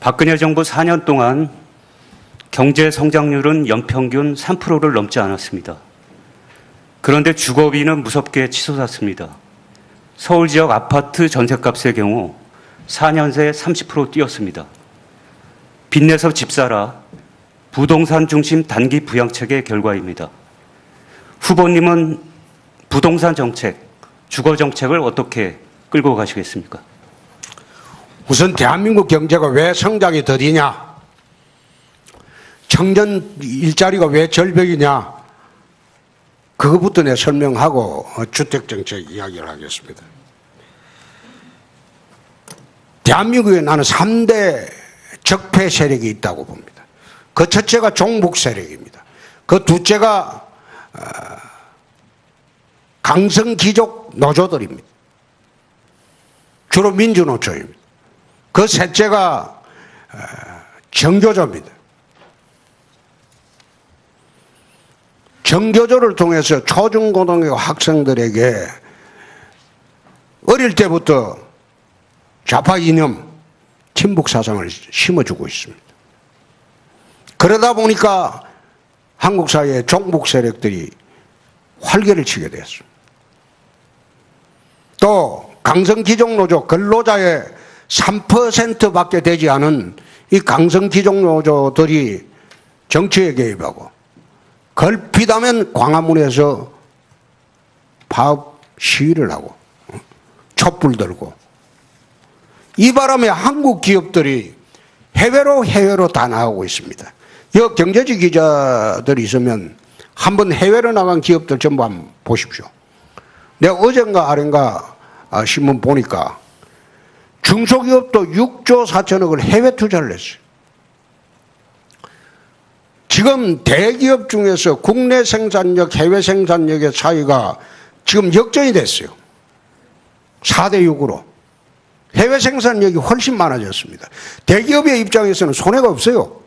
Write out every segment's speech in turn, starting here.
박근혜 정부 4년 동안 경제 성장률은 연평균 3%를 넘지 않았습니다. 그런데 주거비는 무섭게 치솟았습니다. 서울 지역 아파트 전셋값의 경우 4년 새 30% 뛰었습니다. 빚내서 집 사라, 부동산 중심 단기 부양책의 결과입니다. 후보님은 부동산 정책, 주거 정책을 어떻게 끌고 가시겠습니까? 우선 대한민국 경제가 왜 성장이 더디냐? 청년 일자리가 왜 절벽이냐? 그것부터 내 설명하고 주택정책 이야기를 하겠습니다. 대한민국에 나는 3대 적폐 세력이 있다고 봅니다. 그 첫째가 종북 세력입니다. 그 둘째가 강성귀족 노조들입니다. 주로 민주노조입니다. 그 셋째가 정교조입니다. 정교조를 통해서 초중고등학교 학생들에게 어릴 때부터 좌파 이념, 친북 사상을 심어주고 있습니다. 그러다 보니까 한국 사회의 종북 세력들이 활개를 치게 되었습니다. 또 강성귀족 노조 근로자의 3%밖에 되지 않은 이 강성귀족 노조들이 정치에 개입하고 걸핏하면 광화문에서 파업 시위를 하고 촛불 들고 이 바람에 한국 기업들이 해외로 다 나가고 있습니다. 여 경제지 기자들이 있으면 한번 해외로 나간 기업들 전부 한번 보십시오. 내가 어젠가 아ren가 신문 보니까 중소기업도 6조 4천억을 해외 투자를 했어요. 지금 대기업 중에서 국내 생산력, 해외 생산력의 차이가 지금 역전이 됐어요. 4대 6으로. 해외 생산력이 훨씬 많아졌습니다. 대기업의 입장에서는 손해가 없어요.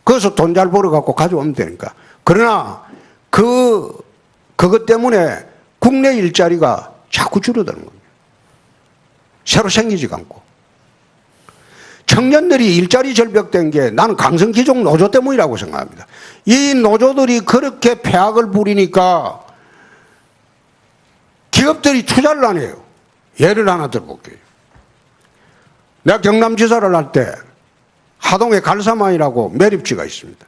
그래서 돈 잘 벌어갖고 가져오면 되니까. 그러나 그것 때문에 국내 일자리가 자꾸 줄어드는 겁니다. 새로 생기지가 않고. 청년들이 일자리 절벽된 게 나는 강성귀족 노조 때문이라고 생각합니다. 이 노조들이 그렇게 폐악을 부리니까 기업들이 투자를 안 해요. 예를 하나 들어볼게요. 내가 경남지사를 할 때 하동에 갈사만이라고 매립지가 있습니다.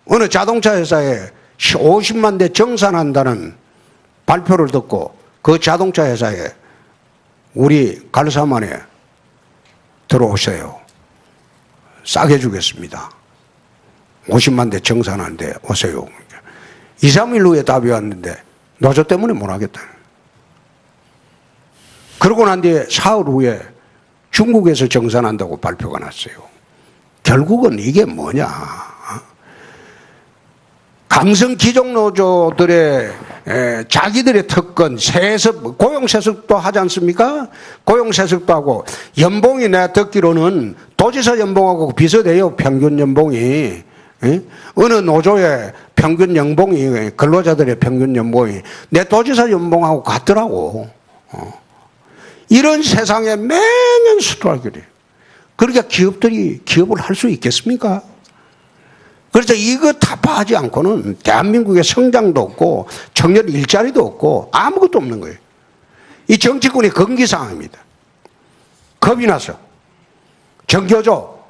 어느 자동차 회사에 50만 대 정산한다는 발표를 듣고 그 자동차 회사에 우리 갈사만에 들어오세요. 싸게 주겠습니다. 50만 대 정산하는데 오세요. 2, 3일 후에 답이 왔는데 노조 때문에 못 하겠다. 그러고 난 뒤에 사흘 후에 중국에서 정산한다고 발표가 났어요. 결국은 이게 뭐냐. 강성귀족 노조들의 자기들의 특권, 세습, 고용세습도 하지 않습니까? 고용세습도 하고, 연봉이 내가 듣기로는 도지사 연봉하고 비슷해요, 평균 연봉이. 어느 노조의 평균 연봉이, 근로자들의 평균 연봉이 내 도지사 연봉하고 같더라고. 이런 세상에 매년 스트라이크를 해요. 그러니까 기업들이 기업을 할 수 있겠습니까? 그래서 이거 타파하지 않고는 대한민국의 성장도 없고 청년 일자리도 없고 아무것도 없는 거예요. 이 정치권의 금기사항입니다. 겁이 나서 정교조,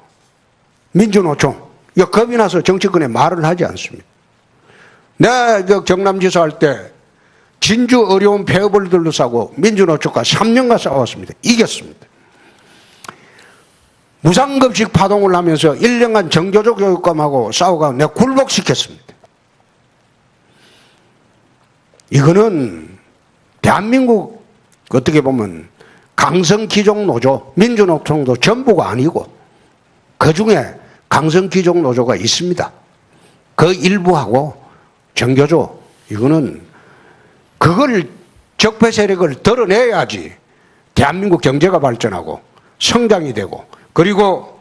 민주노총 이거 겁이 나서 정치권에 말을 하지 않습니다. 내가 경남지사 할 때 진주 어려운 폐업을 둘러싸고 민주노총과 3년간 싸웠습니다. 이겼습니다. 무상급식 파동을 하면서 1년간 정교조 교육감하고 싸워가 내가 굴복시켰습니다. 이거는 대한민국 어떻게 보면 강성귀족 노조, 민주노총도 전부가 아니고 그 중에 강성귀족 노조가 있습니다. 그 일부하고 정교조 이거는 그걸 적폐 세력을 드러내야지 대한민국 경제가 발전하고 성장이 되고 그리고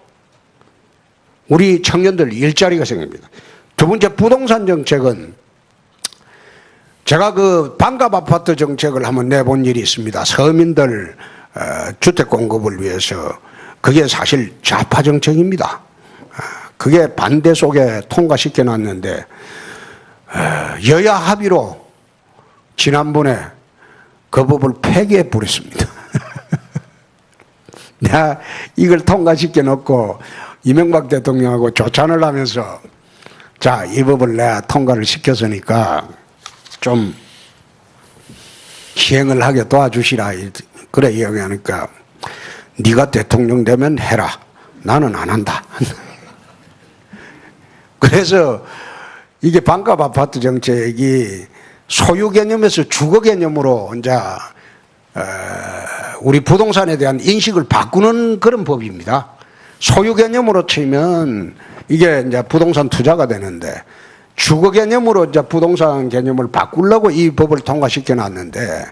우리 청년들 일자리가 생깁니다. 두 번째 부동산 정책은 제가 그 반값 아파트 정책을 한번 내본 일이 있습니다. 서민들 주택 공급을 위해서 그게 사실 좌파 정책입니다. 그게 반대 속에 통과시켜 놨는데 여야 합의로 지난번에 그 법을 폐기해 버렸습니다. 내가 이걸 통과시켜 놓고 이명박 대통령하고 조찬을 하면서 자, 이 법을 내가 통과를 시켰으니까 좀 시행을 하게 도와주시라. 그래 이야기하니까 네가 대통령 되면 해라. 나는 안 한다. 그래서 이게 반값 아파트 정책이 소유 개념에서 주거 개념으로 이제 우리 부동산에 대한 인식을 바꾸는 그런 법입니다. 소유 개념으로 치면 이게 이제 부동산 투자가 되는데 주거 개념으로 이제 부동산 개념을 바꾸려고 이 법을 통과시켜 놨는데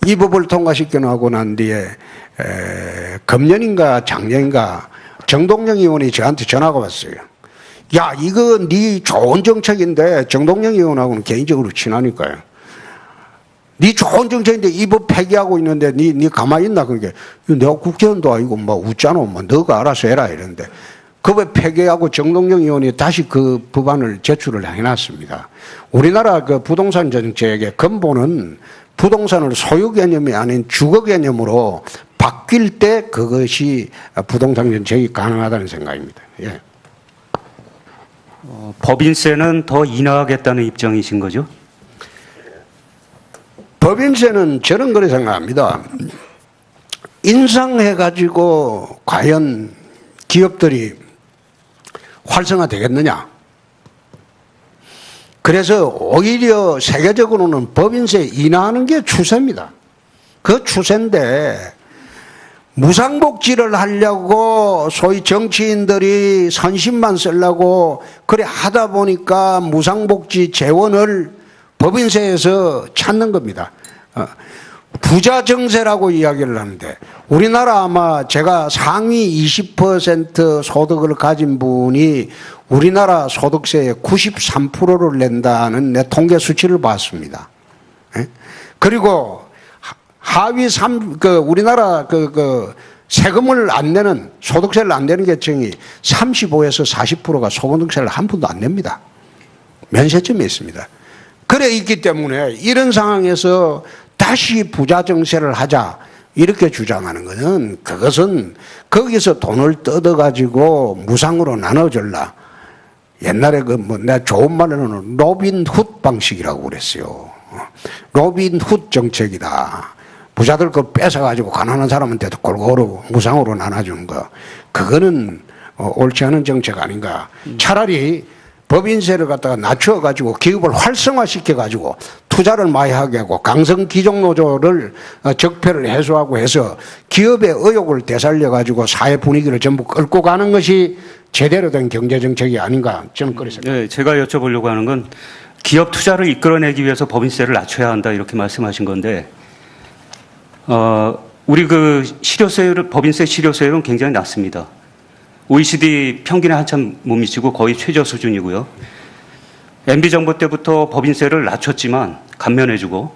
이 법을 통과시켜 놓고 난 뒤에 금년인가 작년인가 정동영 의원이 저한테 전화가 왔어요. 야, 이거 네 좋은 정책인데 정동영 의원하고는 개인적으로 친하니까요. 네 좋은 정책인데 이 법 폐기하고 있는데 네 가만히 있나? 그게 내가 국회의원도 아니고 뭐 웃잖아. 뭐 너가 알아서 해라 이러는데 그 법 폐기하고 정동영 의원이 다시 그 법안을 제출을 해놨습니다. 우리나라 그 부동산 정책의 근본은 부동산을 소유 개념이 아닌 주거 개념으로 바뀔 때 그것이 부동산 정책이 가능하다는 생각입니다. 예. 법인세는 더 인하하겠다는 입장이신 거죠? 법인세는 저는 그렇게 생각합니다. 인상해가지고 과연 기업들이 활성화되겠느냐? 그래서 오히려 세계적으로는 법인세 인하하는 게 추세입니다. 그 추세인데 무상복지를 하려고 소위 정치인들이 선심만 쓰려고 그래 하다 보니까 무상복지 재원을 법인세에서 찾는 겁니다. 부자 정세라고 이야기를 하는데 우리나라 아마 제가 상위 20% 소득을 가진 분이 우리나라 소득세의 93%를 낸다는 내 통계 수치를 봤습니다. 그리고 하위 우리나라 세금을 안 내는, 소득세를 안 내는 계층이 35에서 40%가 소득세를 한 푼도 안 냅니다. 면세점에 있습니다. 그래 있기 때문에 이런 상황에서 다시 부자 정세를 하자 이렇게 주장하는 것은 그것은 거기서 돈을 뜯어가지고 무상으로 나눠줄라. 옛날에 내가 좋은 말로는 로빈 훗 방식이라고 그랬어요. 로빈 훗 정책이다. 부자들 거 뺏어가지고 가난한 사람한테도 골고루 무상으로 나눠주는 거. 그거는 옳지 않은 정책 아닌가. 차라리 법인세를 갖다가 낮춰가지고 기업을 활성화시켜가지고 투자를 많이 하게 하고 강성 기종노조를 적폐를 해소하고 해서 기업의 의욕을 되살려가지고 사회 분위기를 전부 끌고 가는 것이 제대로 된 경제정책이 아닌가 저는 그렇게 생각합니다. 네, 제가 여쭤보려고 하는 건 기업 투자를 이끌어내기 위해서 법인세를 낮춰야 한다 이렇게 말씀하신 건데 우리 그 실효세율, 법인세 실효세율은 굉장히 낮습니다. OECD 평균에 한참 못 미치고 거의 최저 수준이고요. MB정부 때부터 법인세를 낮췄지만 감면해주고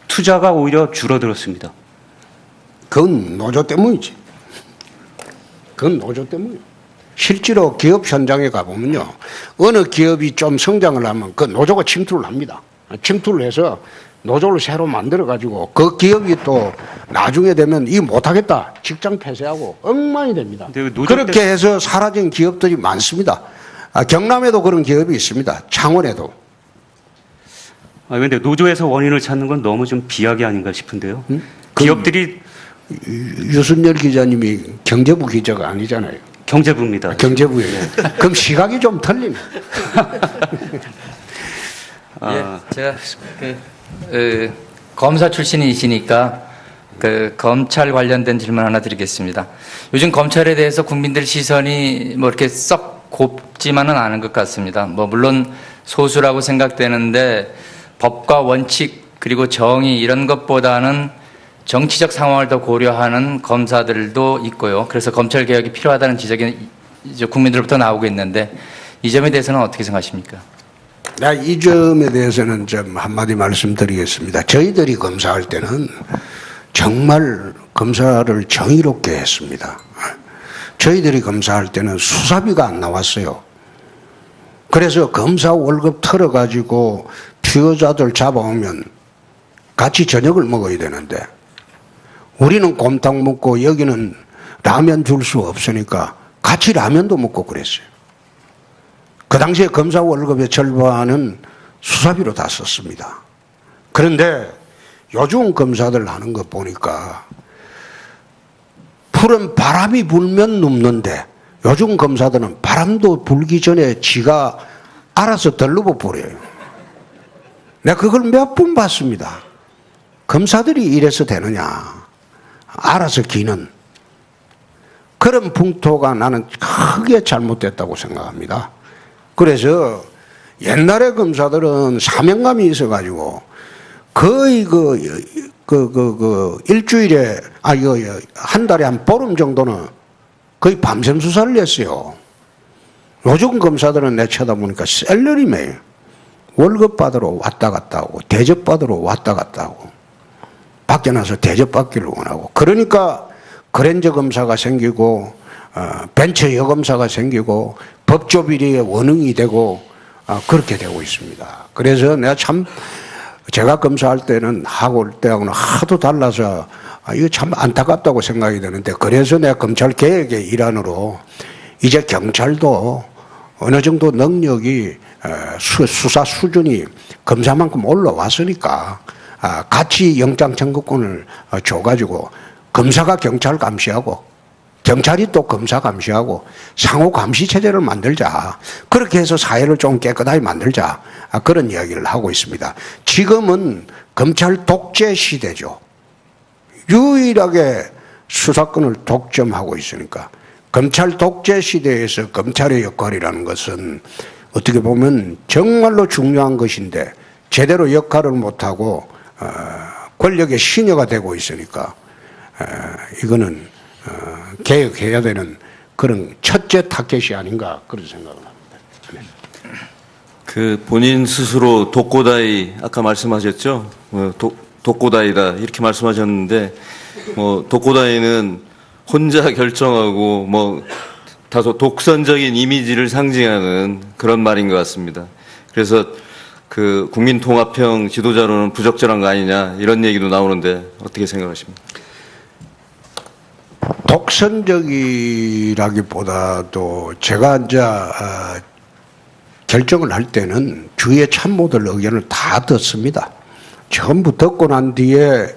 투자가 오히려 줄어들었습니다. 그건 노조 때문이지. 그건 노조 때문이에요. 실제로 기업 현장에 가보면요. 어느 기업이 좀 성장을 하면 그 노조가 침투를 합니다. 침투를 해서 노조를 새로 만들어가지고 그 기업이 또 나중에 되면 이 못하겠다. 직장 폐쇄하고 엉망이 됩니다. 그렇게 해서 사라진 기업들이 많습니다. 경남에도 그런 기업이 있습니다. 창원에도. 그런데 노조에서 원인을 찾는 건 너무 좀 비약이 아닌가 싶은데요. 기업들이 유순열 기자님이 경제부 기자가 아니잖아요. 경제부입니다. 경제부예요. 그럼 시각이 좀 틀립니다. 예, 제가 검사 출신이시니까 검찰 관련된 질문 하나 드리겠습니다. 요즘 검찰에 대해서 국민들 시선이 뭐 이렇게 썩 곱지만은 않은 것 같습니다. 뭐 물론 소수라고 생각되는데 법과 원칙 그리고 정의 이런 것보다는 정치적 상황을 더 고려하는 검사들도 있고요. 그래서 검찰 개혁이 필요하다는 지적이 이제 국민들로부터 나오고 있는데 이 점에 대해서는 어떻게 생각하십니까? 이 점에 대해서는 좀 한마디 말씀드리겠습니다. 저희들이 검사할 때는 정말 검사를 정의롭게 했습니다. 저희들이 검사할 때는 수사비가 안 나왔어요. 그래서 검사 월급 털어가지고 피의자들 잡아오면 같이 저녁을 먹어야 되는데 우리는 곰탕 먹고 여기는 라면 줄 수 없으니까 같이 라면도 먹고 그랬어요. 그 당시에 검사 월급의 절반은 수사비로 다 썼습니다. 그런데 요즘 검사들 하는 거 보니까 푸른 바람이 불면 눕는데 요즘 검사들은 바람도 불기 전에 지가 알아서 덜러버 버려요. 내가 그걸 몇 번 봤습니다. 검사들이 이래서 되느냐. 알아서 기는. 그런 풍토가 나는 크게 잘못됐다고 생각합니다. 그래서 옛날에 검사들은 사명감이 있어가지고 거의 일주일에, 한 달에 한 보름 정도는 거의 밤샘 수사를 했어요. 요즘 검사들은 내 쳐다보니까 셀러리맨 월급 받으러 왔다 갔다 하고 대접 받으러 왔다 갔다 하고 밖에 나서 대접 받기를 원하고 그러니까 그랜저 검사가 생기고 벤처 여검사가 생기고 법조비리의 원흥이 되고 그렇게 되고 있습니다. 그래서 내가 참 제가 검사할 때는 하고 올 때하고는 하도 달라서 이거 참 안타깝다고 생각이 드는데 그래서 내가 검찰 개혁의 일환으로 이제 경찰도 어느 정도 능력이 수사 수준이 검사만큼 올라왔으니까 같이 영장 청구권을 줘가지고 검사가 경찰 감시하고 경찰이 또 검사 감시하고 상호 감시 체제를 만들자. 그렇게 해서 사회를 좀 깨끗하게 만들자. 그런 이야기를 하고 있습니다. 지금은 검찰 독재 시대죠. 유일하게 수사권을 독점하고 있으니까 검찰 독재 시대에서 검찰의 역할이라는 것은 어떻게 보면 정말로 중요한 것인데 제대로 역할을 못하고 권력의 신여가 되고 있으니까 이거는 개혁해야 되는 그런 첫째 타켓이 아닌가 그런 생각을 합니다. 그 본인 스스로 독고다이 아까 말씀하셨죠? 독고다이다 이렇게 말씀하셨는데 독고다이는 혼자 결정하고 다소 독선적인 이미지를 상징하는 그런 말인 것 같습니다. 그래서 그 국민통합형 지도자로는 부적절한 거 아니냐 이런 얘기도 나오는데 어떻게 생각하십니까? 독선적이라기보다도 제가 이제 결정을 할 때는 주위의 참모들 의견을 다 듣습니다. 전부 듣고 난 뒤에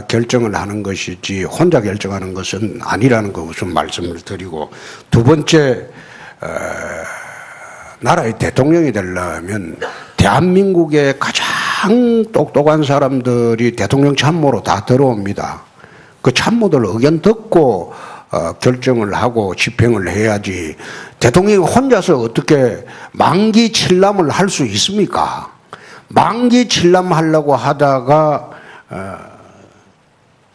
결정을 하는 것이지 혼자 결정하는 것은 아니라는 거 우선 말씀을 드리고 두 번째 나라의 대통령이 되려면 대한민국의 가장 똑똑한 사람들이 대통령 참모로 다 들어옵니다. 그 참모들 의견 듣고 결정을 하고 집행을 해야지 대통령이 혼자서 어떻게 만기 칠람을 할 수 있습니까? 만기 칠람하려고 하다가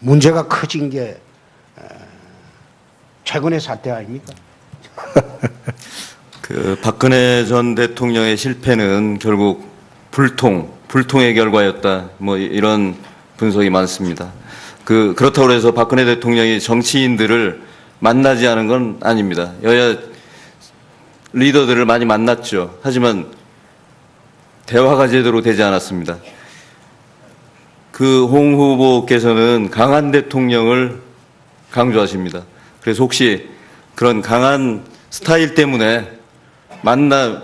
문제가 커진 게 최근의 사태 아닙니까? 그 박근혜 전 대통령의 실패는 결국 불통의 결과였다. 이런 분석이 많습니다. 그렇다고 해서 박근혜 대통령이 정치인들을 만나지 않은 건 아닙니다. 여야 리더들을 많이 만났죠. 하지만 대화가 제대로 되지 않았습니다. 그 홍 후보께서는 강한 대통령을 강조하십니다. 그래서 혹시 그런 강한 스타일 때문에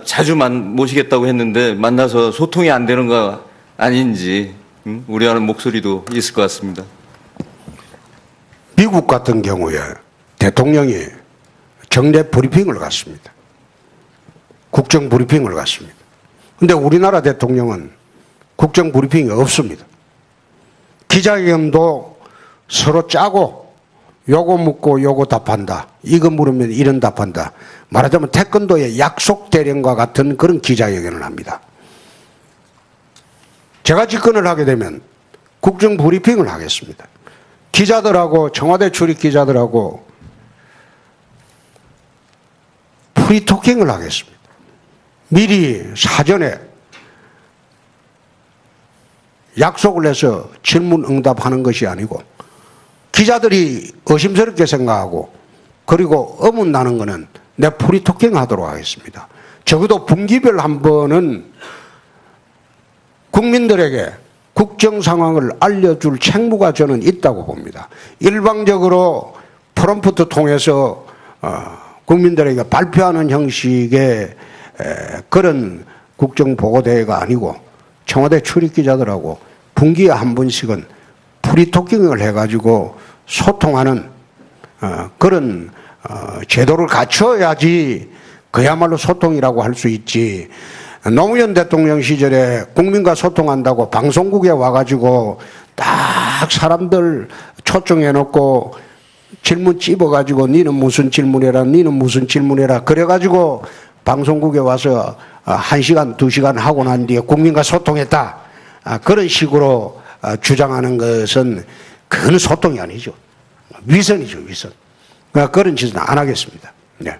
자주 모시겠다고 했는데 만나서 소통이 안 되는 거 아닌지 우려하는 목소리도 있을 것 같습니다. 미국 같은 경우에 대통령이 정례 브리핑을 갔습니다. 국정 브리핑을 갔습니다. 근데 우리나라 대통령은 국정 브리핑이 없습니다. 기자회견도 서로 짜고 요거 묻고 요거 답한다. 이거 물으면 이런 답한다. 말하자면 태권도의 약속 대령과 같은 그런 기자회견을 합니다. 제가 집권을 하게 되면 국정 브리핑을 하겠습니다. 기자들하고 청와대 출입 기자들하고 프리토킹을 하겠습니다. 미리 사전에 약속을 해서 질문 응답하는 것이 아니고 기자들이 의심스럽게 생각하고 그리고 어문나는 거는 내 프리토킹 하도록 하겠습니다. 적어도 분기별 한 번은 국민들에게 국정 상황을 알려줄 책무가 저는 있다고 봅니다. 일방적으로 프롬프트 통해서 국민들에게 발표하는 형식의 그런 국정보고대회가 아니고 청와대 출입기자들하고 분기에 한 번씩은 프리토킹을 해가지고 소통하는 그런 제도를 갖춰야지 그야말로 소통이라고 할 수 있지. 노무현 대통령 시절에 국민과 소통한다고 방송국에 와가지고 딱 사람들 초청해놓고 질문 찝어가지고 니는 무슨 질문해라, 니는 무슨 질문해라 그래가지고 방송국에 와서 1시간, 2시간 하고 난 뒤에 국민과 소통했다. 그런 식으로 주장하는 것은 그건 소통이 아니죠. 위선이죠, 위선. 그런 짓은 안 하겠습니다. 네.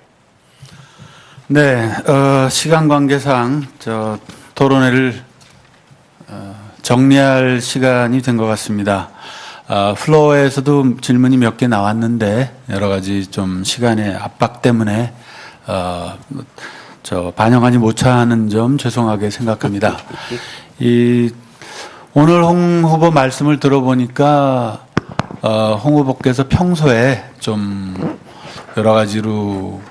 네, 시간 관계상 토론회를 정리할 시간이 된 것 같습니다. 플로어에서도 질문이 몇 개 나왔는데 여러 가지 좀 시간의 압박 때문에 반영하지 못하는 점 죄송하게 생각합니다. 오늘 홍 후보 말씀을 들어보니까 홍 후보께서 평소에 좀 여러 가지로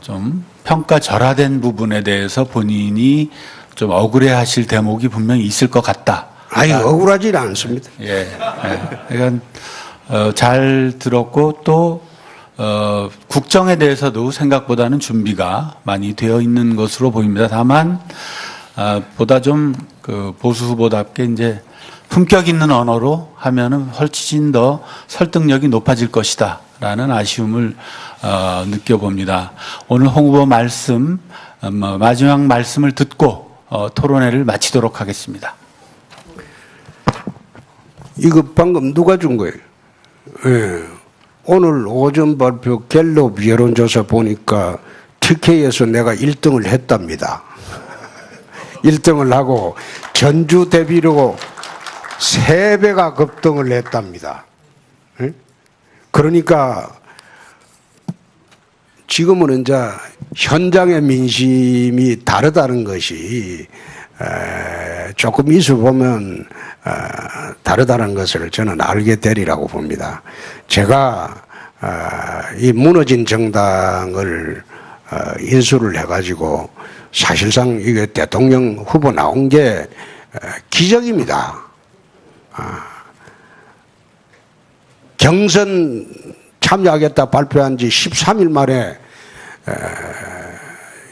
좀 평가절하된 부분에 대해서 본인이 좀 억울해하실 대목이 분명히 있을 것 같다. 아니, 억울하지는 않습니다. 예. 그러니까 잘 들었고 또 국정에 대해서도 생각보다는 준비가 많이 되어 있는 것으로 보입니다. 다만 보다 좀 보수 후보답게 이제 품격 있는 언어로 하면은 훨씬 더 설득력이 높아질 것이다라는 아쉬움을 느껴봅니다. 오늘 홍 후보 말씀 마지막 말씀을 듣고 토론회를 마치도록 하겠습니다. 이거 방금 누가 준 거예요? 예. 오늘 오전 발표 갤럽 여론조사 보니까 TK에서 내가 1등을 했답니다. 1등을 하고 전주 대비로 3배가 급등을 했답니다. 예? 그러니까 지금은 이제 현장의 민심이 다르다는 것이 조금 있어 보면 다르다는 것을 저는 알게 되리라고 봅니다. 제가 이 무너진 정당을 인수를 해가지고 사실상 이게 대통령 후보 나온 게 기적입니다. 경선 참여하겠다 발표한 지 13일 만에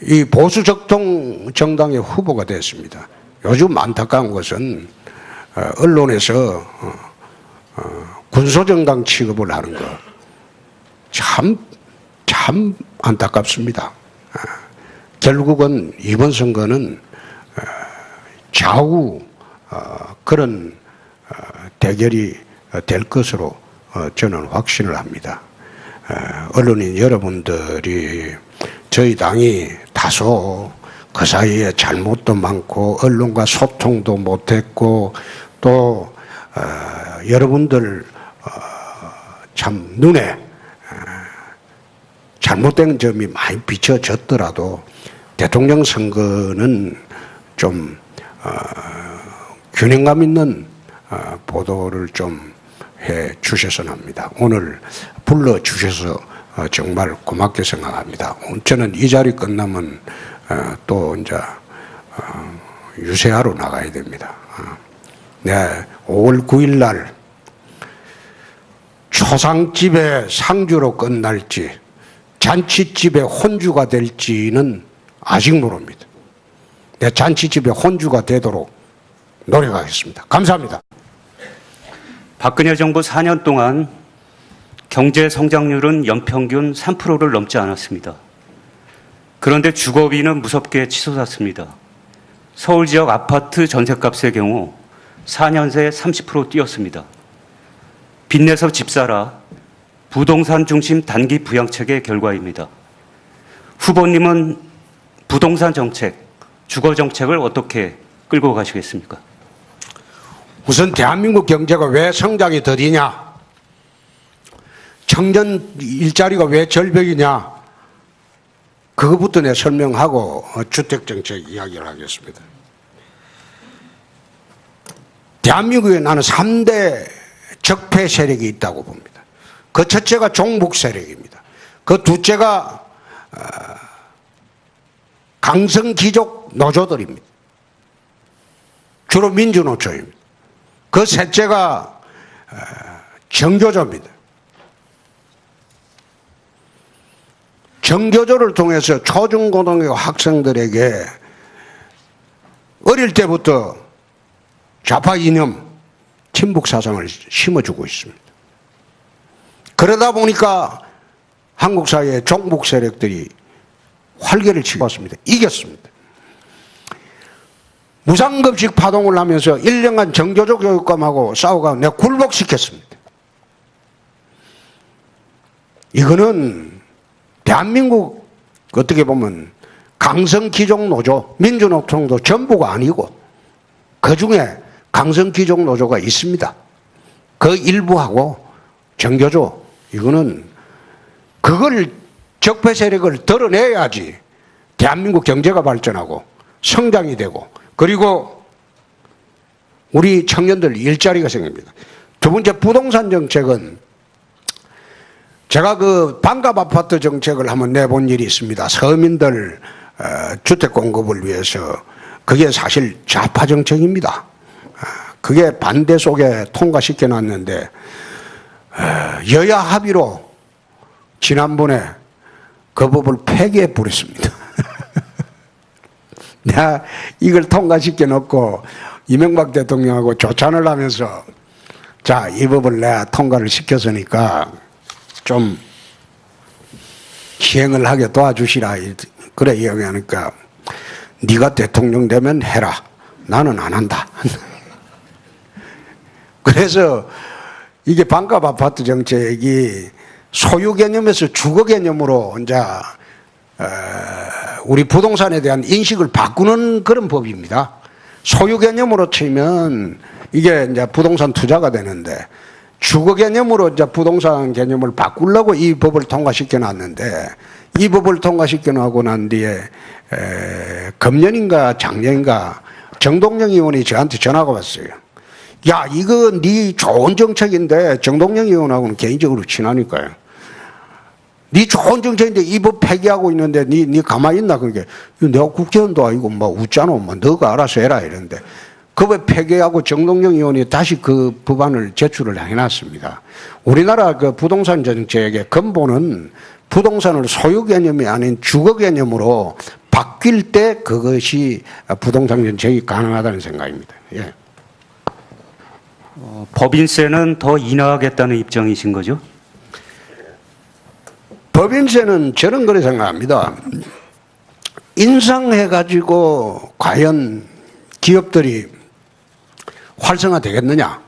이 보수 적통 정당의 후보가 됐습니다. 요즘 안타까운 것은 언론에서 군소정당 취급을 하는 거 참 안타깝습니다. 결국은 이번 선거는 좌우 그런 대결이 될 것으로 저는 확신을 합니다. 언론인 여러분들이 저희 당이 다소 그 사이에 잘못도 많고 언론과 소통도 못했고 또 여러분들 참 눈에 잘못된 점이 많이 비춰졌더라도 대통령 선거는 좀 균형감 있는 보도를 좀 해 주셔서 합니다. 오늘 불러 주셔서 정말 고맙게 생각합니다. 저는 이 자리 끝나면 또 이제 유세하러 나가야 됩니다. 네, 5월 9일 날 초상집의 상주로 끝날지 잔치집의 혼주가 될지는 아직 모릅니다. 네, 잔치집의 혼주가 되도록 노력하겠습니다. 감사합니다. 박근혜 정부 4년 동안 경제 성장률은 연평균 3%를 넘지 않았습니다. 그런데 주거비는 무섭게 치솟았습니다. 서울 지역 아파트 전셋값의 경우 4년 새 30% 뛰었습니다. 빚내서 집 사라 부동산 중심 단기 부양책의 결과입니다. 후보님은 부동산 정책, 주거 정책을 어떻게 끌고 가시겠습니까? 우선 대한민국 경제가 왜 성장이 더디냐? 청년 일자리가 왜 절벽이냐? 그것부터 내 설명하고 주택정책 이야기를 하겠습니다. 대한민국에 나는 3대 적폐 세력이 있다고 봅니다. 그 첫째가 종북 세력입니다. 그 둘째가 강성귀족 노조들입니다. 주로 민주노총입니다. 그 셋째가 정교조입니다. 정교조를 통해서 초중고등학교 학생들에게 어릴 때부터 좌파 이념, 친북 사상을 심어주고 있습니다. 그러다 보니까 한국 사회의 종북 세력들이 활개를 치고 왔습니다. 이겼습니다. 무상급식 파동을 하면서 1년간 정교조 교육감하고 싸워가 내가 굴복시켰습니다. 이거는 대한민국 어떻게 보면 강성귀족 노조, 민주노총도 전부가 아니고 그 중에 강성귀족 노조가 있습니다. 그 일부하고 정교조, 이거는 그걸 적폐 세력을 드러내야지 대한민국 경제가 발전하고 성장이 되고 그리고 우리 청년들 일자리가 생깁니다. 두 번째 부동산 정책은 제가 그 반값 아파트 정책을 한번 내본 일이 있습니다. 서민들 주택 공급을 위해서. 그게 사실 좌파 정책입니다. 그게 반대 속에 통과시켜 놨는데 여야 합의로 지난번에 그 법을 폐기해 버렸습니다. 내가 이걸 통과시켜 놓고 이명박 대통령하고 조찬을 하면서 자, 이 법을 내가 통과를 시켰으니까 좀 시행을 하게 도와주시라. 그래 이야기하니까 네가 대통령 되면 해라. 나는 안 한다. 그래서 이게 반값 아파트 정책이 소유 개념에서 주거 개념으로 이제 우리 부동산에 대한 인식을 바꾸는 그런 법입니다. 소유 개념으로 치면 이게 이제 부동산 투자가 되는데 주거 개념으로 이제 부동산 개념을 바꾸려고 이 법을 통과시켜 놨는데 이 법을 통과시켜 놓고 난 뒤에 금년인가 작년인가 정동영 의원이 저한테 전화가 왔어요. 야, 이거 네 좋은 정책인데 정동영 의원하고는 개인적으로 친하니까요. 네 좋은 정책인데 이 법 폐기하고 있는데 네 가만히 있나? 그게 내가 국회의원도 아니고 뭐 웃잖아. 뭐 너가 알아서 해라 이랬는데 그 법 폐기하고 정동영 의원이 다시 그 법안을 제출을 해놨습니다. 우리나라 그 부동산 정책의 근본은 부동산을 소유 개념이 아닌 주거 개념으로 바뀔 때 그것이 부동산 정책이 가능하다는 생각입니다. 예. 법인세는 더 인하하겠다는 입장이신 거죠? 법인세는 저는 그렇게 생각합니다. 인상해가지고 과연 기업들이 활성화되겠느냐?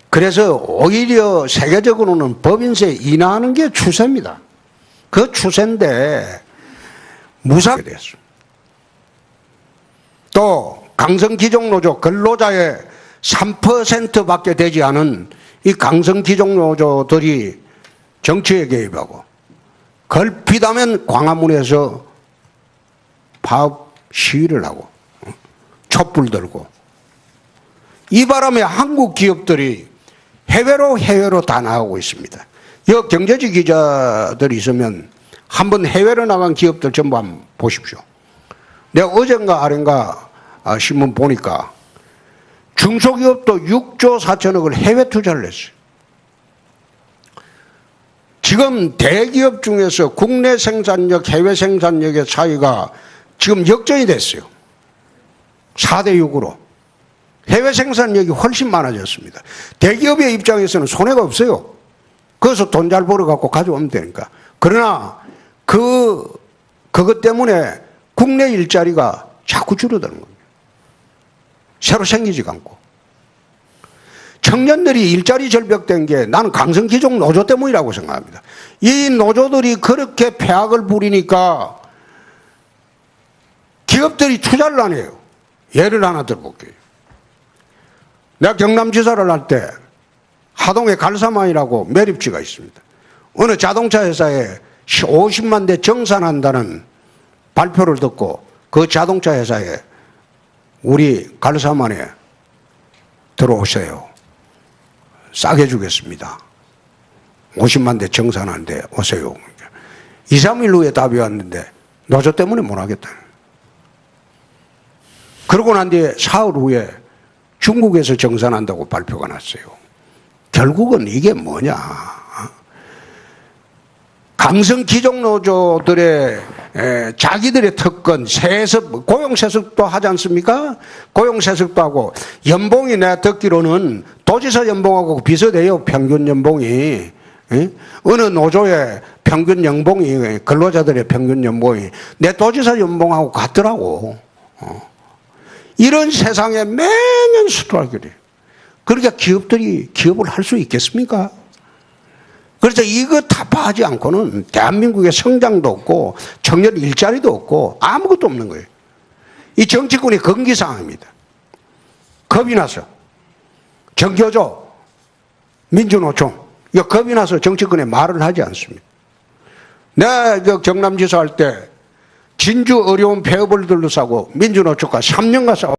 그래서 오히려 세계적으로는 법인세 인하하는 게 추세입니다. 그 추세인데 무상이 됐습니다. 또 강성귀족 노조 근로자의 3%밖에 되지 않은 이 강성귀족 노조들이 정치에 개입하고 걸핏하면 광화문에서 파업 시위를 하고 촛불 들고 이 바람에 한국 기업들이 해외로 다 나가고 있습니다. 여 경제지 기자들이 있으면 한번 해외로 나간 기업들 전부 한번 보십시오. 내가 어젠가 아ren가 신문 보니까 중소기업도 6조 4천억을 해외 투자를 했어요. 지금 대기업 중에서 국내 생산력, 해외 생산력의 차이가 지금 역전이 됐어요. 4대 6으로. 해외 생산력이 훨씬 많아졌습니다. 대기업의 입장에서는 손해가 없어요. 거기서 돈 잘 벌어갖고 가져오면 되니까. 그러나 그것 때문에 국내 일자리가 자꾸 줄어드는 겁니다. 새로 생기지가 않고. 청년들이 일자리 절벽된 게 나는 강성귀족 노조 때문이라고 생각합니다. 이 노조들이 그렇게 폐악을 부리니까 기업들이 투자를 안 해요. 예를 하나 들어볼게요. 내가 경남지사를 할 때 하동에 갈사만이라고 매립지가 있습니다. 어느 자동차 회사에 50만 대 정산한다는 발표를 듣고 그 자동차 회사에 우리 갈사만에 들어오세요. 싸게 주겠습니다. 50만 대 정산하는데 오세요. 2, 3일 후에 답이 왔는데 노조 때문에 못 하겠다. 그러고 난 뒤에 사흘 후에 중국에서 정산한다고 발표가 났어요. 결국은 이게 뭐냐. 강성 기종 노조들의 자기들의 특권, 세습, 고용세습도 하지 않습니까? 고용세습도 하고, 연봉이 내가 듣기로는 도지사 연봉하고 비슷해요, 평균 연봉이. 어느 노조의 평균 연봉이, 근로자들의 평균 연봉이 내 도지사 연봉하고 같더라고. 이런 세상에 매년 스트라이크를. 그러니까 기업들이 기업을 할 수 있겠습니까? 그래서 이거 타파하지 않고는 대한민국의 성장도 없고 청년 일자리도 없고 아무것도 없는 거예요. 이 정치권이 금기사항입니다. 겁이 나서 정교조, 민주노총 이거 겁이 나서 정치권에 말을 하지 않습니다. 내가 경남지사 할 때 진주 어려운 폐업을 둘러싸고 민주노총과 3년간 싸웠습니다.